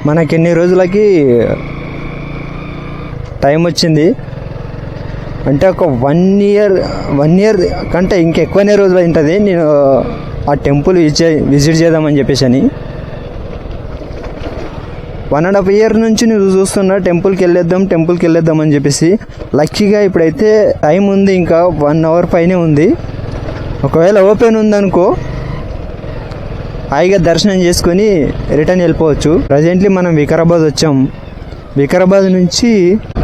మనకి ఎన్ని రోజులకి టైం వచ్చింది అంటే ఒక 1 ఇయర్ కంటే ఇంకెక్కువనే రోజులు ఉంటుంది నేను ఆ టెంపుల్ విజిట్ చేద్దామని చెప్పేసి అని 1.5 ఇయర్ నుంచి నువ్వు చూస్తున్నా టెంపుల్కి వెళ్ళేద్దాం అని చెప్పేసి. లక్కీగా ఇప్పుడైతే టైం ఉంది, ఇంకా 1 అవర్ పైనే ఉంది. ఒకవేళ ఓపెన్ ఉందనుకో హాయిగా దర్శనం చేసుకొని రిటర్న్ వెళ్ళిపోవచ్చు. ప్రజెంట్లీ మనం వికారాబాద్ వచ్చాం. వికారాబాద్ నుంచి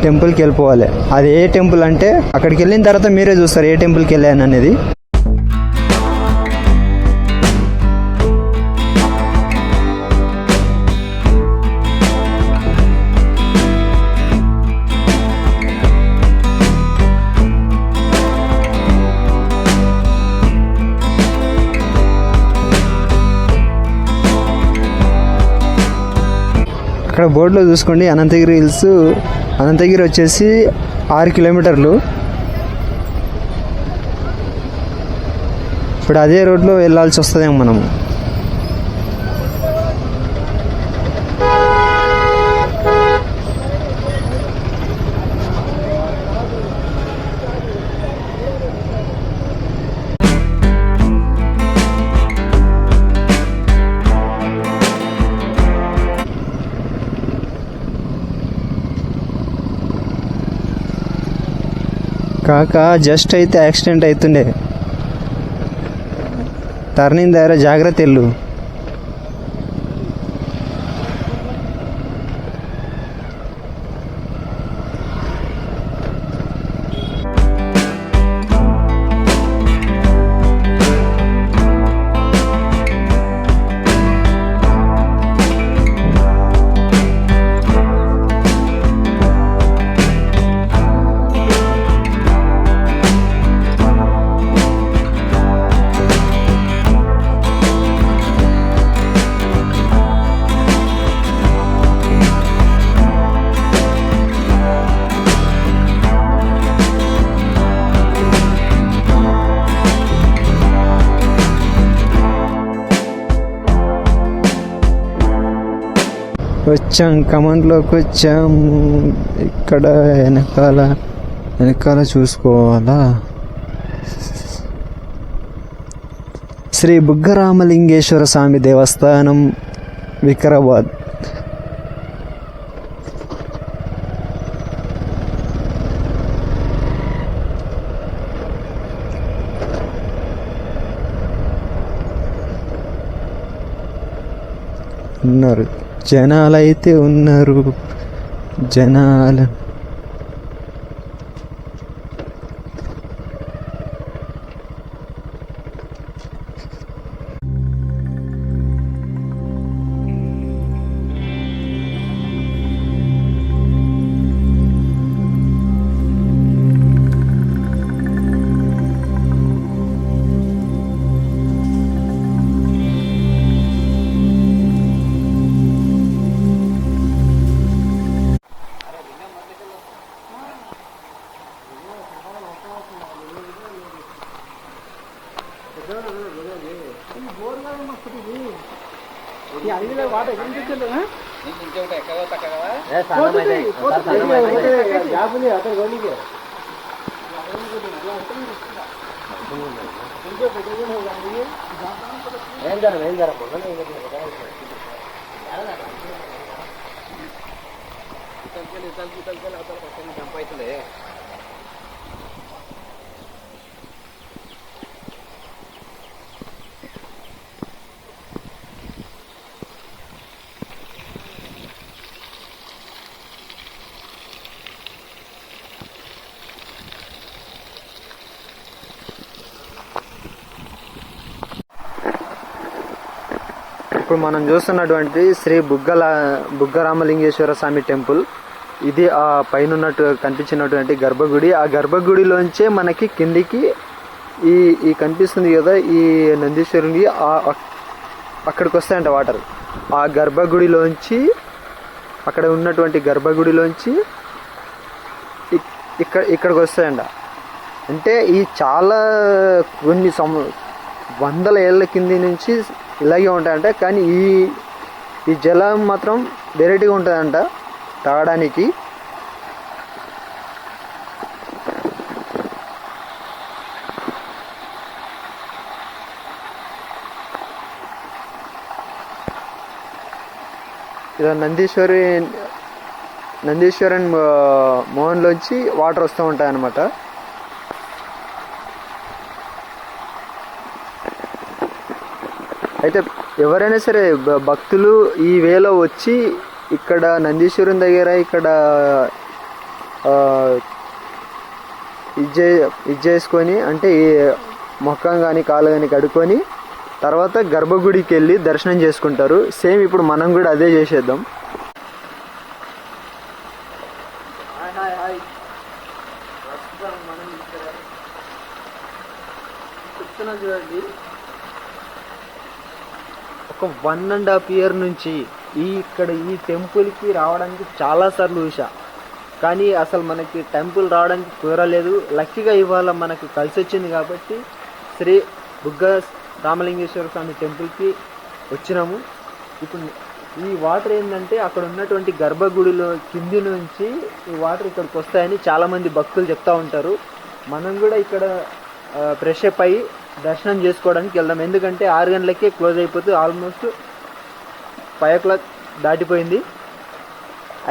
టెంపుల్కి వెళ్ళిపోవాలి. అది ఏ టెంపుల్ అంటే అక్కడికి వెళ్ళిన తర్వాత మీరే చూస్తారు ఏ టెంపుల్కి వెళ్ళాను అనేది. అక్కడ బోర్డులో చూసుకోండి అనంతగిరి హిల్స్. అనంతగిరి వచ్చేసి 6 కిలోమీటర్లు. ఇప్పుడు అదే రోడ్లో వెళ్ళాల్సి వస్తుందేమో మనము. కాక జస్ట్ అయితే యాక్సిడెంట్ అవుతుండే. టర్నింగ్ దగ్గర జాగ్రత్త వెళ్ళు. వచ్చాం, కమాండ్లోకి వచ్చాం. ఇక్కడ వెనకాల చూసుకోవాలా. శ్రీ బుగ్గరామలింగేశ్వర స్వామి దేవస్థానం వికారాబాద్. ఉన్నారు జనాలైతే ఉన్నారు. జనాలు ఇప్పుడు మనం చూస్తున్నటువంటి శ్రీ బుగ్గరామలింగేశ్వర స్వామి టెంపుల్. ఇది ఆ పైన కనిపించినటువంటి గర్భగుడి. ఆ గర్భగుడిలోంచే మనకి కిందికి ఈ కనిపిస్తుంది కదా ఈ నందీశ్వరుని అక్కడికి వస్తాయంట వాటర్. ఆ గర్భగుడిలోంచి అక్కడ ఉన్నటువంటి గర్భగుడిలోంచి ఇక్కడికి వస్తాయంట. అంటే ఈ చాలా కొన్ని వందల ఏళ్ళ కింది నుంచి ఇలాగే ఉంటాయంట. కానీ ఈ జలం మాత్రం వెరైటీగా ఉంటుందంట తాగడానికి. ఇలా నందీశ్వరన్ మోహన్లోంచి వాటర్ వస్తూ ఉంటాయి అన్నమాట. అయితే ఎవరైనా సరే భక్తులు ఈ వేలో వచ్చి ఇక్కడ నందీశ్వరుని దగ్గర ఇక్కడ ఇది చేసుకొని అంటే మొక్కం కానీ కాలు కానీ కడుక్కొని తర్వాత గర్భగుడికి వెళ్ళి దర్శనం చేసుకుంటారు. సేమ్ ఇప్పుడు మనం కూడా అదే చేసేద్దాం. చూడండి, ఒక 1.5 year నుంచి ఇక్కడ ఈ టెంపుల్కి రావడానికి చాలాసార్లు చూసా, కానీ అసలు మనకి టెంపుల్ రావడానికి కుదరలేదు. లక్కీగా ఇవాళ మనకు కలిసి వచ్చింది కాబట్టి శ్రీ బుగ్గ రామలింగేశ్వర స్వామి టెంపుల్కి వచ్చినాము. ఇప్పుడు ఈ వాటర్ ఏంటంటే అక్కడ ఉన్నటువంటి గర్భగుడిలో కింది నుంచి ఈ వాటర్ ఇక్కడికి వస్తాయని చాలామంది భక్తులు చెప్తూ ఉంటారు. మనం కూడా ఇక్కడ ఫ్రెష్ అప్ అయ్యి దర్శనం చేసుకోవడానికి వెళ్దాం. ఎందుకంటే 6 గంటలకే క్లోజ్ అయిపోతుంది. ఆల్మోస్ట్ 5 o'clock దాటిపోయింది,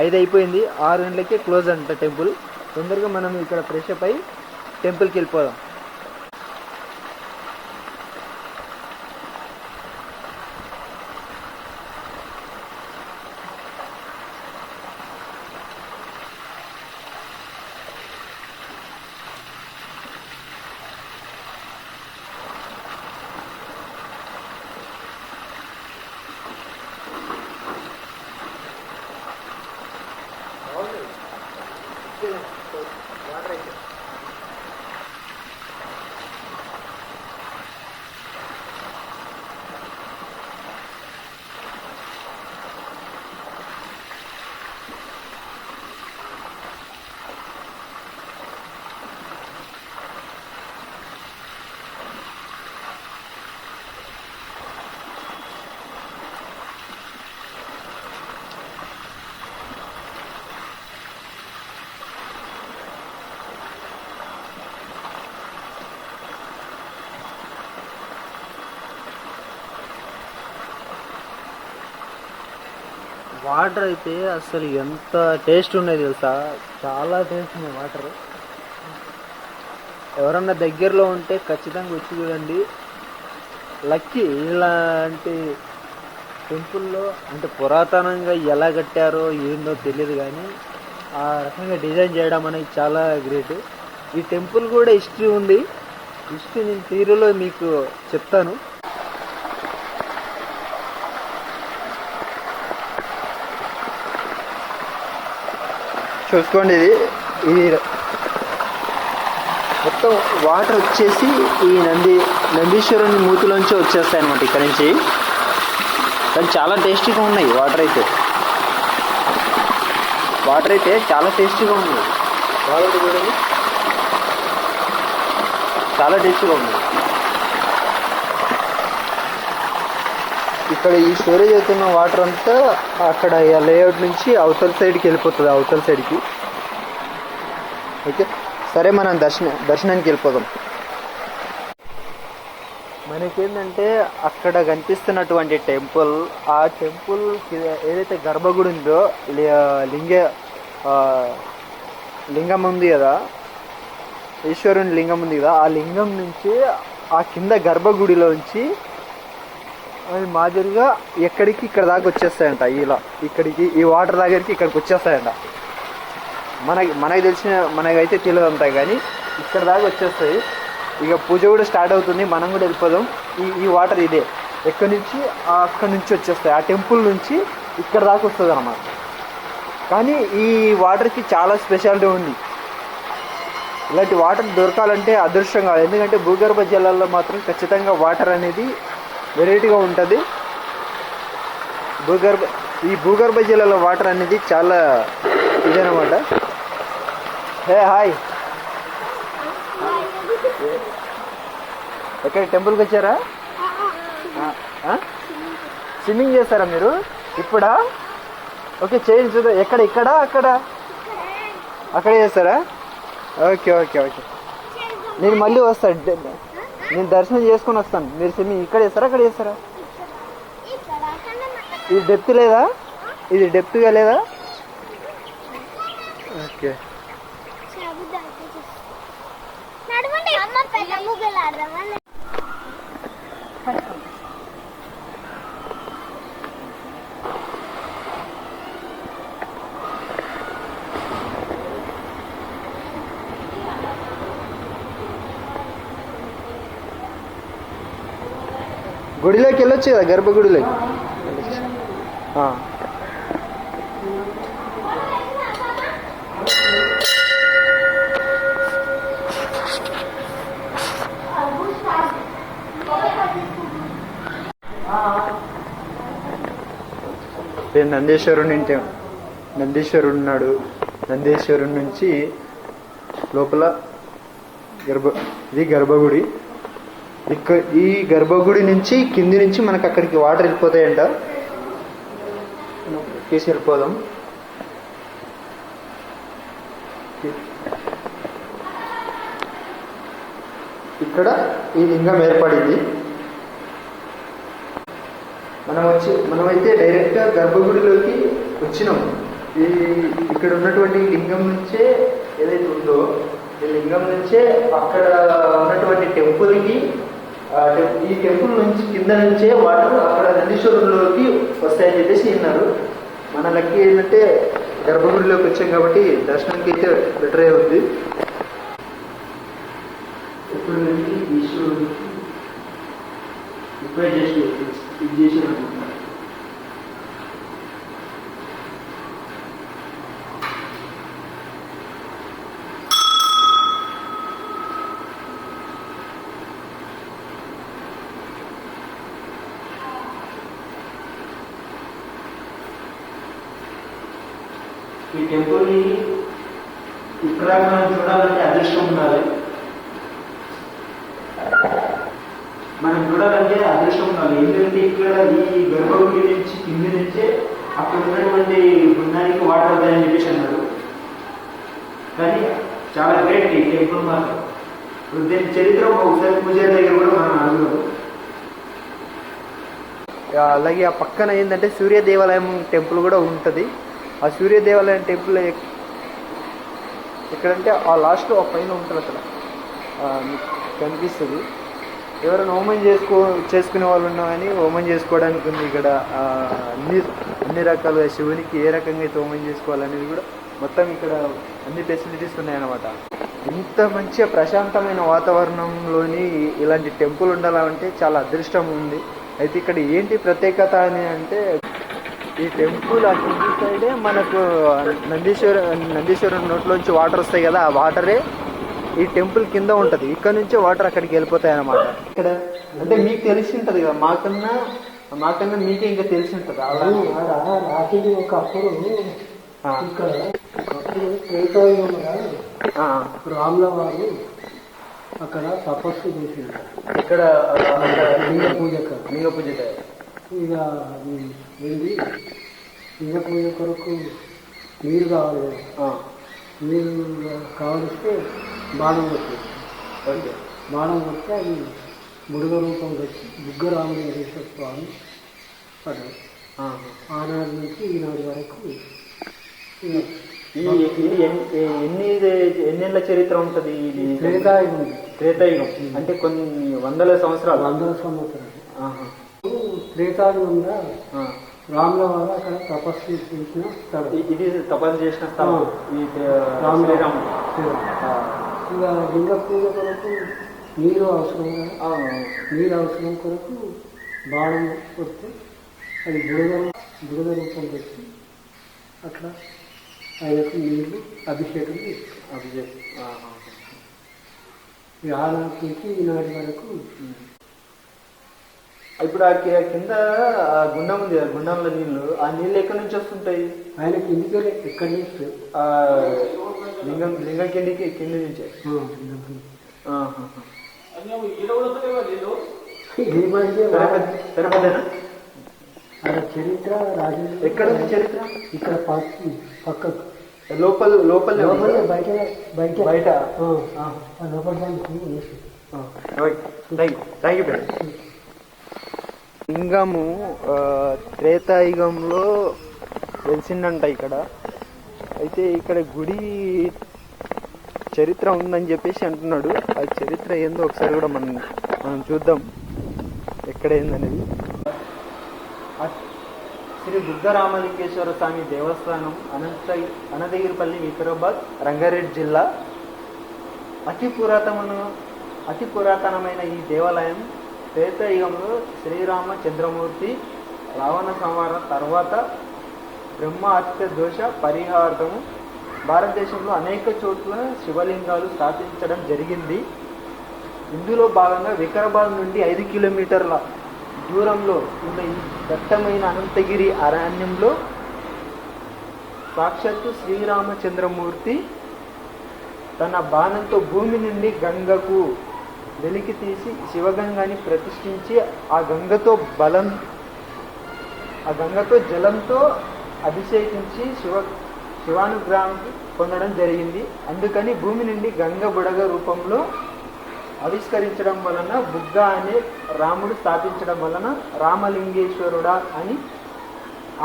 5 అయిపోయింది. 6 గంటలకే క్లోజ్ అంట టెంపుల్. తొందరగా మనం ఇక్కడ ఫ్రెష్ అప్ అయ్యి టెంపుల్కి వెళ్ళిపోదాం. వాటర్ అయితే అసలు ఎంత టేస్ట్ ఉన్నాయి తెలుసా, చాలా టేస్ట్ ఉన్నాయి వాటర్. ఎవరన్నా దగ్గరలో ఉంటే ఖచ్చితంగా వచ్చి చూడండి. లక్కీ ఇలాంటి టెంపుల్లో అంటే పురాతనంగా ఎలా కట్టారో ఏందో తెలియదు, కానీ ఆ రకంగా డిజైన్ చేయడం అనేది చాలా గ్రేట్. ఈ టెంపుల్ కూడా హిస్టరీ ఉంది. హిస్టరీ నేను తీరులో మీకు చెప్తాను. చూసుకోండి, ఇది మొత్తం వాటర్ వచ్చేసి ఈ నందీశ్వరుని మూతిలోంచి వచ్చేస్తాయి అన్నమాట ఇక్కడ నుంచి. కానీ చాలా టేస్టీగా ఉన్నాయి వాటర్ అయితే చాలా టేస్టీగా ఉన్నాయి. వాటర్ చూడండి, చాలా టేస్టీగా ఉన్నాయి. ఇక్కడ ఈ స్టోరేజ్ అవుతున్న వాటర్ అంతా అక్కడ లేఅవుట్ నుంచి అవతల సైడ్కి వెళ్ళిపోతుంది, అవతల సైడ్కి. ఓకే, సరే మనం దర్శనానికి వెళ్ళిపోదాం. మనకేంటంటే అక్కడ కనిపిస్తున్నటువంటి టెంపుల్, ఆ టెంపుల్ ఏదైతే గర్భగుడి ఉందో లింగం ఉంది కదా, ఈశ్వరుని లింగం ఉంది కదా, ఆ లింగం నుంచి ఆ కింద గర్భగుడిలోంచి అవి మాదిరిగా ఎక్కడికి ఇక్కడ దాకా వచ్చేస్తాయంట. ఇలా ఇక్కడికి ఈ వాటర్ దగ్గరికి ఇక్కడికి వచ్చేస్తాయంట. మనకైతే తెలియదు అంతా, కానీ ఇక్కడ దాకా వచ్చేస్తాయి. ఇక పూజ కూడా స్టార్ట్ అవుతుంది, మనం కూడా వెళ్ళిపోదాం. ఈ వాటర్ ఇదే అక్కడి నుంచి వచ్చేస్తాయి. ఆ టెంపుల్ నుంచి ఇక్కడ దాకా వస్తుంది అన్నమాట. కానీ ఈ వాటర్కి చాలా స్పెషాలిటీ ఉంది. ఇలాంటి వాటర్ దొరకాలంటే అదృష్టం కాదు, ఎందుకంటే భూగర్భ జలాల్లో మాత్రం ఖచ్చితంగా వాటర్ అనేది వెరైటీగా ఉంటుంది. ఈ భూగర్భ జలాల వాటర్ అనేది చాలా ఇదనమాట. హాయ్, ఎక్కడ టెంపుల్కి వచ్చారా? స్విమ్మింగ్ చేస్తారా మీరు? ఇప్పుడా? ఓకే చేయండి చూద్దాం. ఎక్కడ ఇక్కడ అక్కడ అక్కడ చేస్తారా? ఓకే ఓకే ఓకే నేను మళ్ళీ వస్తాను. నేను దర్శనం చేసుకొని వస్తాను. మీరు సెమి ఇక్కడ చేస్తారా అక్కడ చేస్తారా? ఇది డెప్త్ లేదా? ఇది డెప్త్గా లేదా? ఓకే గుడిలోకి వెళ్ళొచ్చు కదా, గర్భగుడిలోకి. నందీశ్వరుడు ఇంటే నందీశ్వరుడు ఉన్నాడు. నందీశ్వరుడి నుంచి లోపల ఇది గర్భగుడి. ఈ గర్భగుడి నుంచి కింది నుంచి మనకు అక్కడికి వాటర్ వెళ్ళిపోతాయంట. తీసి వెళ్ళిపోదాం. ఇక్కడ ఈ లింగం ఏర్పడింది. మనమైతే డైరెక్ట్గా గర్భగుడిలోకి వచ్చినాం. ఇక్కడ ఉన్నటువంటి లింగం నుంచే ఏదైతే ఉందో ఈ లింగం నుంచే అక్కడ ఉన్నటువంటి టెంపుల్కి, ఈ టెంపుల్ నుంచి కింద నుంచే వాటర్ అక్కడ నందీశ్వరంలోకి వస్తాయని చెప్పేసి విన్నారు. మన లక్కీ ఏంటంటే గర్భగుడిలోకి వచ్చాం కాబట్టి దర్శనానికి అయితే బెటర్ అయి ఉంది. ఇప్పుడు ఈశ్వరుడికి ఇప్పుడే చేసి ఇది చేసి ఈ టెంపుల్ని ఇక్కడ మనం చూడాలంటే అదృష్టం ఉండాలి. మనం చూడాలంటే అదృష్టం ఉండాలి. ఎందుకంటే ఇక్కడ ఈ గర్భగుడి నుంచి కింది నుంచే అక్కడ ఉన్నటువంటి బృందానికి వాటర్ అవుతాయని చెప్పేసి అన్నారు. కానీ చాలా గ్రేట్ ఈ టెంపుల్ మాత్రం. దీని చరిత్ర ఒకసారి పూజారి దగ్గర కూడా మనం అడుగుతాం. అలాగే ఆ పక్కన ఏంటంటే సూర్య దేవాలయం టెంపుల్ కూడా ఉంటుంది. ఆ సూర్య దేవాలయం టెంపుల్ ఎక్కడంటే ఆ లాస్ట్లో ఆ పైన ఉంటుంది. అక్కడ కనిపిస్తుంది. ఎవరైనా హోమం చేసుకునే వాళ్ళు ఉన్నా కానీ హోమం చేసుకోవడానికి ఉంది ఇక్కడ. అన్ని రకాలుగా శివునికి ఏ రకంగా అయితే హోమం చేసుకోవాలనేది కూడా మొత్తం ఇక్కడ అన్ని ఫెసిలిటీస్ ఉన్నాయన్నమాట. ఇంత మంచిగా ప్రశాంతమైన వాతావరణంలోని ఇలాంటి టెంపుల్ ఉండాలంటే చాలా అదృష్టం ఉంది. అయితే ఇక్కడ ఏంటి ప్రత్యేకత అని అంటే ఈ టెంపుల్ ఆ కింది సైడే మనకు నందీశ్వరుని నోట్లోంచి వాటర్ వస్తాయి కదా, ఆ వాటరే ఈ టెంపుల్ కింద ఉంటుంది. ఇక్కడ నుంచే వాటర్ అక్కడికి వెళ్ళిపోతాయి అన్నమాట. ఇక్కడ అంటే మీకు తెలిసి ఉంటుంది కదా, మాకన్నా మీకే ఇంకా తెలిసి ఉంటుంది. రాత్రి ఒకప్పుడు ఇక్కడ రాముల వారు అక్కడ తపస్సు చేసినారు. ఇక్కడ లింగ పూజ ఇక ఏంటి లింగ పూజ కొరకు నీరు కావాలి కదా, నీరు కావలిస్తే బాణం కొట్టి అది బుడగ రూపం వచ్చి బుగ్గరామలింగేశ్వర స్వామి పడ్డారు. ఆనాటి నుంచి ఈనాటి వరకు ఎన్నేళ్ల చరిత్ర ఉంటుంది? త్రేతాయుగం అంటే కొన్ని వందల సంవత్సరాలు. త్రేతాయుగంగా రాముల వారు అక్కడ తపస్సు చేసిన స్థలం. ఇది తపస్సు చేసిన స్థలం రామరాముడు. ఇక లింగ పూజ కొరకు నీరు అవసరం కదా, నీరు అవసరం కొరకు బాణం వస్తే అది బుడగ రూపం వచ్చి అట్లా ఆయనకు నీళ్ళు అభిషేకం ఆనాటి నుంచి ఈనాటి వరకు. ఇప్పుడు ఆ కింద గుండం ఉంది కదా, గుండంలో నీళ్లు, ఆ నీళ్ళు ఎక్కడి నుంచి వస్తుంటాయి? ఆయనకి ఇంటికి ఎక్కడి నుంచి లింగం కింది నుంచే. తిరుపతినా అక్కడ చరిత్ర రాజు ఎక్కడ ఉంది చరిత్ర? ఇక్కడ పక్కకు లోపల లోపల లోపల బయట బయట బయట లోపల దానికి వేసి థ్యాంక్ యూ. లింగము త్రేతాయుగంలో వెలిసిందంట ఇక్కడ. అయితే ఇక్కడ గుడి చరిత్ర ఉందని చెప్పేసి అంటున్నాడు. ఆ చరిత్ర ఏందో ఒకసారి కూడా మనం చూద్దాం ఎక్కడ ఏందనేది. శ్రీ బుగ్గరామలింగేశ్వర స్వామి దేవస్థానం అనంతగిరిపల్లి, వికారాబాద్, రంగారెడ్డి జిల్లా. అతి పురాతనమైన ఈ దేవాలయం త్రేతాయుగంలో శ్రీరామచంద్రమూర్తి రావణ సంహారం తర్వాత బ్రహ్మ హత్య దోష పరిహారార్థము భారతదేశంలో అనేక చోట్ల శివలింగాలు స్థాపించడం జరిగింది. ఇందులో భాగంగా వికారాబాద్ నుండి 5 కిలోమీటర్ల దూరంలో ఉన్న ఈ దట్టమైన అనంతగిరి అరణ్యంలో సాక్షాత్తు శ్రీరామచంద్రమూర్తి తన బాణంతో భూమి నుండి గంగకు వెలికి తీసి శివగంగాని ప్రతిష్ఠించి ఆ గంగతో జలంతో అభిషేకించి శివానుగ్రహం పొందడం జరిగింది. అందుకని భూమి నుండి గంగ బుడగ రూపంలో ఆవిష్కరించడం వలన బుగ్గ అనే రాముడు స్థాపించడం వలన రామలింగేశ్వరుడా అని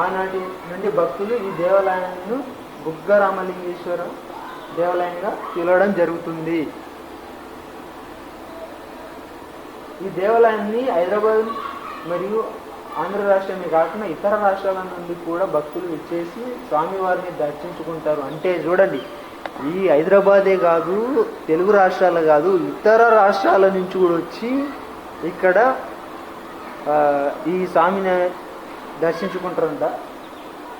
ఆనాటి నుండి భక్తులు ఈ దేవాలయాన్ని బుగ్గ రామలింగేశ్వర దేవాలయంగా పిలవడం జరుగుతుంది. ఈ దేవాలయాన్ని హైదరాబాద్ మరియు ఆంధ్ర రాష్ట్రమే కాకుండా ఇతర రాష్ట్రాల నుండి కూడా భక్తులు వచ్చేసి స్వామివారిని దర్శించుకుంటారు. అంటే చూడండి, ఈ హైదరాబాదే కాదు, తెలుగు రాష్ట్రాలు కాదు, ఇతర రాష్ట్రాల నుంచి కూడా వచ్చి ఇక్కడ ఈ స్వామిని దర్శించుకుంటారంట.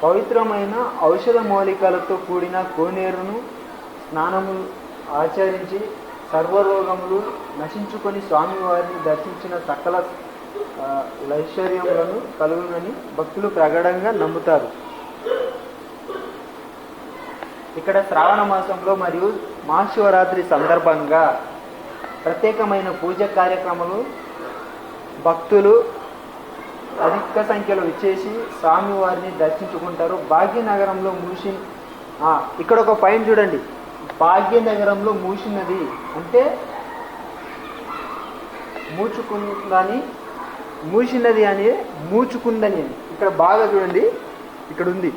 పవిత్రమైన ఔషధ మూలికలతో కూడిన కోనేరును స్నానము ఆచరించి సర్వరోగములు నశించుకొని స్వామివారిని దర్శించిన సకల ఐశ్వర్యములను కలుగునని భక్తులు ప్రగాఢంగా నమ్ముతారు. ఇక్కడ శ్రావణ మాసంలో మరియు మహాశివరాత్రి సందర్భంగా ప్రత్యేకమైన పూజ కార్యక్రమాలు భక్తులు అధిక సంఖ్యలో విచ్చేసి స్వామివారిని దర్శించుకుంటారు. భాగ్యనగరంలో ఇక్కడ ఒక పాయింట్ చూడండి, భాగ్యనగరంలో మూసినది అంటే మూసినది అని మూచుకుందని ఇక్కడ బాగా చూడండి, ఇక్కడ ఉంది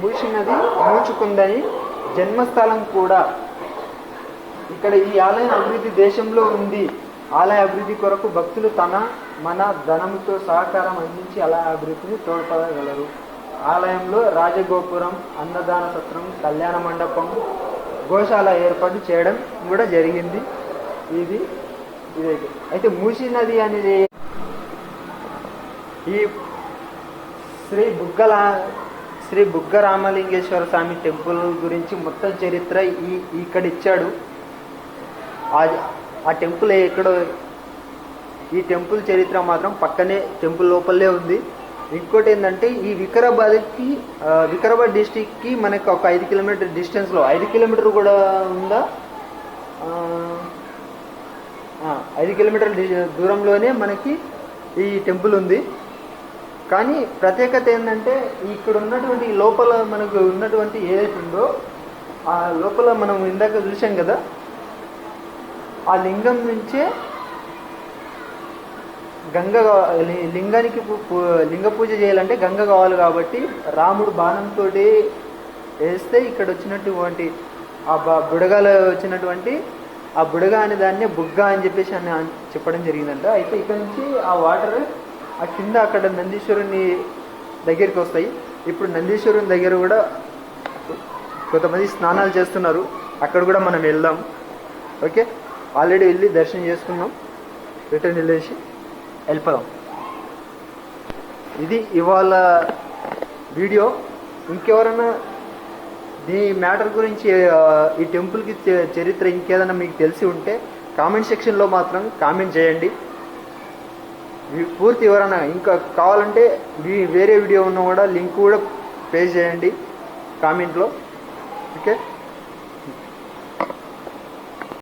మూసినది మూచుకుందని జన్మస్థలం కూడా. ఇక్కడ ఈ ఆలయ అభివృద్ధి దేశంలో ఉంది. ఆలయ అభివృద్ధి కొరకు భక్తులు మన ధనంతో సహకారం అందించి ఆలయ అభివృద్ధిని తోడ్పడగలరు. ఆలయంలో రాజగోపురం, అన్నదాన సత్రం, కళ్యాణ మండపం, గోశాల ఏర్పాటు చేయడం కూడా జరిగింది. ఇది అయితే మూసినది అనేది ఈ శ్రీ బుగ్గ రామలింగేశ్వర స్వామి టెంపుల్ గురించి మొత్తం చరిత్ర ఇక్కడ ఇచ్చాడు. ఆ టెంపుల్ ఎక్కడో, ఈ టెంపుల్ చరిత్ర మాత్రం పక్కనే టెంపుల్ లోపలే ఉంది. ఇంకోటి ఏంటంటే ఈ వికారాబాద్ డిస్టిక్కి మనకు ఒక 5 కిలోమీటర్ డిస్టెన్స్లో, 5 కిలోమీటర్ కూడా ఉందా, 5 కిలోమీటర్ల దూరంలోనే మనకి ఈ టెంపుల్ ఉంది. కానీ ప్రత్యేకత ఏంటంటే ఇక్కడ ఉన్నటువంటి లోపల మనకు ఉన్నటువంటి ఏదైతే ఉందో ఆ లోపల మనం ఇందాక చూసాం కదా, ఆ లింగం నుంచే లింగానికి లింగ పూజ చేయాలంటే గంగ కావాలి. కాబట్టి రాముడు బాణంతో వేస్తే ఇక్కడ వచ్చినటువంటి ఆ బుడగలో వచ్చినటువంటి ఆ బుడగ అనే దాన్ని బుగ్గ అని చెప్పేసి చెప్పడం జరిగిందంట. అయితే ఇక్కడ నుంచి ఆ వాటర్ ఆ కింద అక్కడ నందీశ్వరుని దగ్గరికి వస్తాయి. ఇప్పుడు నందీశ్వరుని దగ్గర కూడా కొంతమంది స్నానాలు చేస్తున్నారు, అక్కడ కూడా మనం వెళ్దాం. ఓకే, ఆల్రెడీ వెళ్ళి దర్శనం చేసుకున్నాం, రిటర్న్ వెళ్ళేసి వెళ్ళిపోదాం. ఇది ఇవాళ వీడియో. ఇంకెవరైనా దీని మ్యాటర్ గురించి, ఈ టెంపుల్కి చరిత్ర ఇంకేదైనా మీకు తెలిసి ఉంటే కామెంట్ సెక్షన్లో మాత్రం కామెంట్ చేయండి. పూర్తి ఎవరైనా ఇంకా కావాలంటే వేరే వీడియో ఉన్నా కూడా లింక్ కూడా పే చేయండి కామెంట్లో. ఓకే.